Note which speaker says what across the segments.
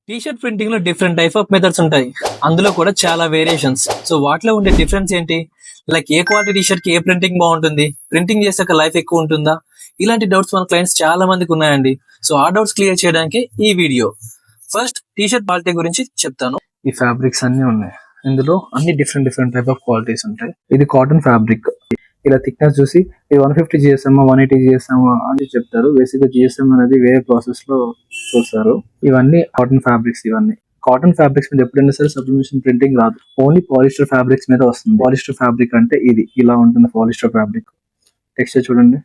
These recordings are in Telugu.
Speaker 1: టీ షర్ట్ ప్రింటింగ్ లో డిఫరెంట్ టైప్ ఆఫ్ మెథడ్స్ ఉంటాయి. అందులో కూడా చాలా వేరియేషన్స్. సో వాటిలో ఉండే డిఫరెన్స్ ఏంటి? లైక్ ఏ క్వాలిటీ టీ షర్ట్ కి ఏ ప్రింటింగ్ బాగుంటుంది, ప్రింటింగ్ చేసాక లైఫ్ ఎక్కువ ఉంటుందా, ఇలాంటి డౌట్స్ మన క్లయింట్స్ చాలా మందికి ఉన్నాయండి. సో ఆ డౌట్స్ క్లియర్ చేయడానికి ఈ video. First T shirt quality గురించి చెప్తాను. ఈ ఫ్యాబ్రిక్స్ అన్ని ఉన్నాయి, ఇందులో అన్ని డిఫరెంట్ టైప్ ఆఫ్ క్వాలిటీస్ ఉంటాయి. ఇది కాటన్ ఫ్యాబ్రిక్. ఇలా థిక్నెస్ చూసి ఇది 150 జిఎస్ఎమ్ 180 జిఎస్ఎమ్ అని చెప్తారు. బేసిక్ గా జిఎస్ఎం అనేది వేరే ప్రాసెస్ లో చూస్తారు. ఇవన్నీ కాటన్ ఫ్యాబ్రిక్స్. ఇవన్నీ కాటన్ ఫ్యాబ్రిక్స్ మీద ఎప్పుడైనా సరే సబ్లిమేషన్ ప్రింటింగ్ రాదు, ఓన్లీ పాలిస్టర్ ఫ్యాబ్రిక్స్ మీద వస్తుంది. పాలిస్టర్ ఫ్యాబ్రిక్ అంటే ఇది ఇలా ఉంటుంది. పాలిస్టర్ ఫ్యాబ్రిక్ టెక్స్చర్ చూడండి,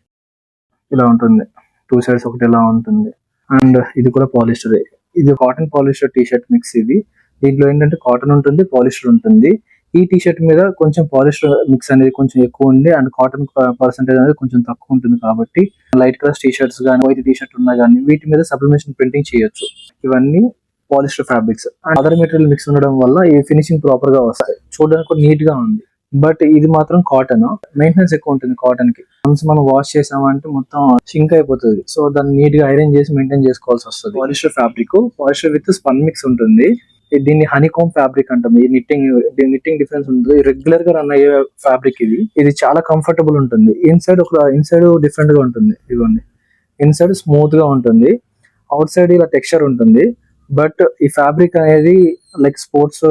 Speaker 1: ఇలా ఉంటుంది. టూ సైడ్స్ ఒకటి ఇలా ఉంటుంది. అండ్ ఇది కూడా పాలిస్టర్. ఇది cotton polyester T shirt mix. ఇది దీంట్లో ఏంటంటే కాటన్ ఉంటుంది, పాలిస్టర్ ఉంటుంది. ఈ టీ షర్ట్ మీద కొంచెం పాలిస్టర్ మిక్స్ అనేది కొంచెం ఎక్కువ ఉంది, అండ్ కాటన్ పర్సెంటేజ్ అనేది కొంచెం తక్కువ ఉంటుంది. కాబట్టి లైట్ కలర్ టీ షర్ట్స్ కానీ వైట్ టీ షర్ట్ ఉన్నా కానీ వీటి మీద సబ్లిమేషన్ ప్రింటింగ్ చేయొచ్చు. ఇవన్నీ polyester fabrics. And other material mix ఉండడం వల్ల ఈ ఫినిషింగ్ ప్రాపర్ గా వస్తాయి. చూడడానికి కూడా నీట్ గా ఉంది. బట్ ఇది మాత్రం కాటన్. మెయింటెనెన్స్ ఎక్కువ ఉంటుంది కాటన్ కి. వన్స్ మనం వాష్ చేసామంటే మొత్తం షింక్ అయిపోతుంది. సో దాన్ని నీట్ గా ఐరన్ చేసి మెయింటైన్ చేసుకోవాల్సి వస్తుంది. Polyester fabric, polyester with spun mix ఉంటుంది. దీన్ని హనీకామ్ ఫ్యాబ్రిక్ అంటాం. ఈ నిట్టింగ్ డిఫరెన్స్ ఉంటుంది. రెగ్యులర్ గా రన్ అయ్యే ఫ్యాబ్రిక్ ఇది. ఇది చాలా కంఫర్టబుల్ ఉంటుంది. ఇన్సైడ్ డిఫరెంట్ గా ఉంటుంది. ఇదిగోండి, ఇన్సైడ్ స్మూత్ గా ఉంటుంది, అవుట్ సైడ్ ఇలా టెక్స్చర్ ఉంటుంది. బట్ ఈ ఫ్యాబ్రిక్ అనేది లైక్ స్పోర్ట్స్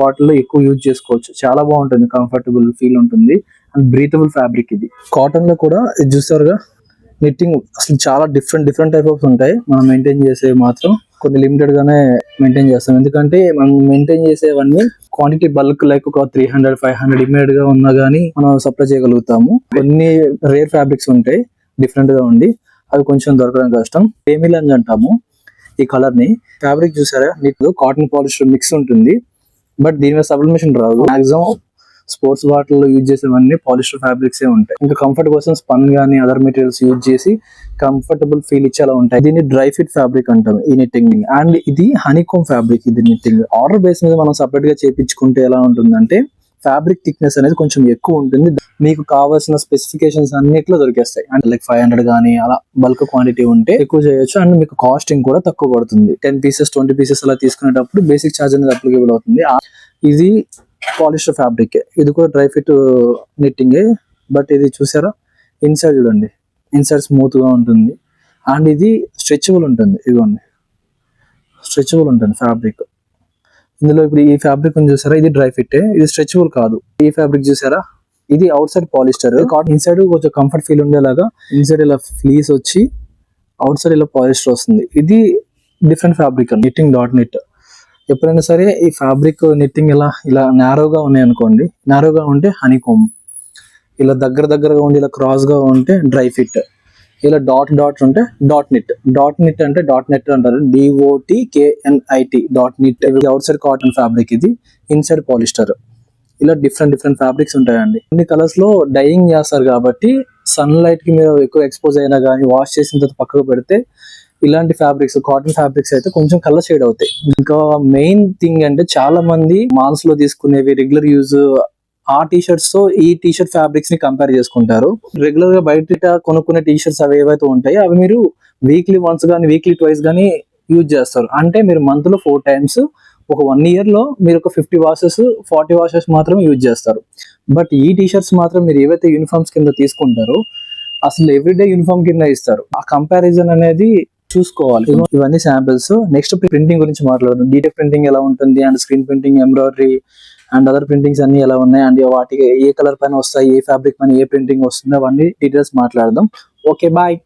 Speaker 1: వాటిల్లో ఎక్కువ యూజ్ చేసుకోవచ్చు. చాలా బాగుంటుంది, కంఫర్టబుల్ ఫీల్ ఉంటుంది అండ్ బ్రీతబుల్ ఫ్యాబ్రిక్. ఇది కాటన్ లో కూడా ఇది చూస్తారుగా, నిట్టింగ్ అసలు చాలా డిఫరెంట్ టైప్ ఆఫ్ ఉంటాయి. మనం మెయింటైన్ చేసే మాత్రం కొన్ని లిమిటెడ్ గానే మెయింటైన్ చేస్తాం. ఎందుకంటే మనం మెయింటైన్ చేసేవన్నీ క్వాంటిటీ బల్క్ లైక్ ఒక 300-500 ఇమీడియట్ గా ఉన్నా గానీ మనం సప్లై చేయగలుగుతాము. కొన్ని రేర్ ఫ్యాబ్రిక్స్ ఉంటాయి డిఫరెంట్ గా ఉండి, అవి కొంచెం దొరకడం కష్టం. ఏమిలన్స్ అంటాము ఈ కలర్ ని. ఫ్యాబ్రిక్ చూసారా, నీకు కాటన్ పాలిస్టర్ మిక్స్ ఉంటుంది. బట్ దీని మీద సబ్లిమేషన్ రాదు. మాక్సిమం స్పోర్ట్స్ వాటిల్లో యూజ్ చేసేవన్నీ పాలిస్టర్ ఫ్యాబ్రిక్స్ ఉంటాయి. ఇంకా కంఫర్ట్ కోసం స్పన్ గానీ అదర్ మెటీరియల్స్ యూజ్ చేసి కంఫర్టబుల్ ఫీల్ ఇచ్చేలా ఉంటాయి. దీన్ని డ్రై ఫిట్ ఫ్యాబ్రిక్ అంటాం ఈ నిట్టింగ్. అండ్ ఇది హనీకామ్ ఫ్యాబ్రిక్. ఇది నిట్టింగ్ ఆర్డర్ బేస్ మీద మనం సపరేట్ గా చేయించుకుంటే ఎలా ఉంటుందంటే ఫ్యాబ్రిక్ థిక్నెస్ అనేది కొంచెం ఎక్కువ ఉంటుంది. మీకు కావాల్సిన స్పెసిఫికేషన్స్ అన్నిట్లో దొరికేస్తాయి. అంటే లైక్ 500 గానీ అలా బల్క్ క్వాంటిటీ ఉంటే ఎక్కువ చేయొచ్చు. అండ్ మీకు కాస్టింగ్ కూడా తక్కువ పడుతుంది. 10 పీసెస్ 20 పీసెస్ అలా తీసుకునేటప్పుడు బేసిక్ ఛార్జ్ అనేది అప్లికేబుల్ అవుతుంది. ఇది పాలిస్టర్ ఫ్యాబ్రిక్. ఇది కూడా డ్రై ఫిట్ నిట్టింగే. బట్ ఇది చూసారా, ఇన్సైడ్ చూడండి, ఇన్సైడ్ స్మూత్ గా ఉంటుంది. అండ్ ఇది స్ట్రెచబుల్ ఉంటుంది. ఇదిగోండి, స్ట్రెచబుల్ ఉంటుంది ఫ్యాబ్రిక్. ఇందులో ఇప్పుడు ఈ ఫ్యాబ్రిక్ చూసారా, ఇది డ్రై ఫిట్, ఇది స్ట్రెచబుల్ కాదు. ఈ ఫ్యాబ్రిక్ చూసారా, ఇది అవుట్ సైడ్ పాలిస్టర్. ఇన్సైడ్ కొంచెం కంఫర్ట్ ఫీల్ ఉండేలాగా ఇన్సైడ్ ఇలా ఫ్లీస్ వచ్చి అవుట్ సైడ్ ఇలా పాలిస్టర్ వస్తుంది. ఇది different fabric knitting dot net. ఎప్పుడైనా సరే ఈ ఫ్యాబ్రిక్ నిట్టింగ్ ఇలా నారోగా ఉన్నాయి అనుకోండి, నారోగా ఉంటే హనీకామ్, ఇలా దగ్గరగా ఉండి ఇలా క్రాస్ గా ఉంటే డ్రై ఫిట్, ఇలా డాట్ ఉంటే డాట్ నిట్. డాట్ నిట్ అంటే డాట్ నెట్ అంటారు, DOTKNIT dot knit. Outside cotton fabric, ఇది ఇన్సైడ్ పాలిస్టర్. ఇలా డిఫరెంట్ ఫ్యాబ్రిక్స్ ఉంటాయండి. కొన్ని కలర్స్ లో డైయింగ్ చేస్తారు కాబట్టి సన్ లైట్ కి మీరు ఎక్కువ ఎక్స్పోజ్ అయినా కానీ వాష్ చేసిన తర్వాత పక్కకు పెడితే ఇలాంటి ఫ్యాబ్రిక్స్, కాటన్ ఫ్యాబ్రిక్స్ అయితే కొంచెం కలర్ షేడ్ అవుతాయి. ఇంకా మెయిన్ థింగ్ అంటే చాలా మంది మాల్స్ లో తీసుకునేవి రెగ్యులర్ యూజ్ ఆ టీ షర్ట్స్ తో ఈ టీ షర్ట్ ఫ్యాబ్రిక్స్ ని కంపేర్ చేసుకుంటారు. రెగ్యులర్ గా బయట కొనుక్కునే టీ షర్ట్స్ అవి ఏవైతే ఉంటాయో అవి మీరు వీక్లీ వన్స్ గానీ వీక్లీ ట్వైస్ గానీ యూజ్ చేస్తారు. అంటే మీరు మంత్ లో 4 times, ఒక 1 year లో మీరు ఒక 50 washes 40 washes మాత్రం యూజ్ చేస్తారు. బట్ ఈ టీ షర్ట్స్ మాత్రం మీరు ఏవైతే యూనిఫామ్స్ కింద తీసుకుంటారో అసలు ఎవ్రీడే యూనిఫామ్ కింద ఇస్తారు. ఆ కంపారిజన్ అనేది చూసుకోవాలి. ఇవన్నీ శాంపిల్స్. నెక్స్ట్ ప్రింటింగ్ గురించి మాట్లాడదాం. డీటెయిల్ ప్రింటింగ్ ఎలా ఉంటుంది, and screen printing, embroidery and other printings అన్ని ఎలా ఉన్నాయి, అండ్ వాటికి ఏ కలర్ పైన వస్తాయి, ఏ ఫ్యాబ్రిక్ పైన ఏ ప్రింటింగ్ వస్తుంది, అవన్నీ డీటెయిల్స్ మాట్లాడదాం. Okay, bye.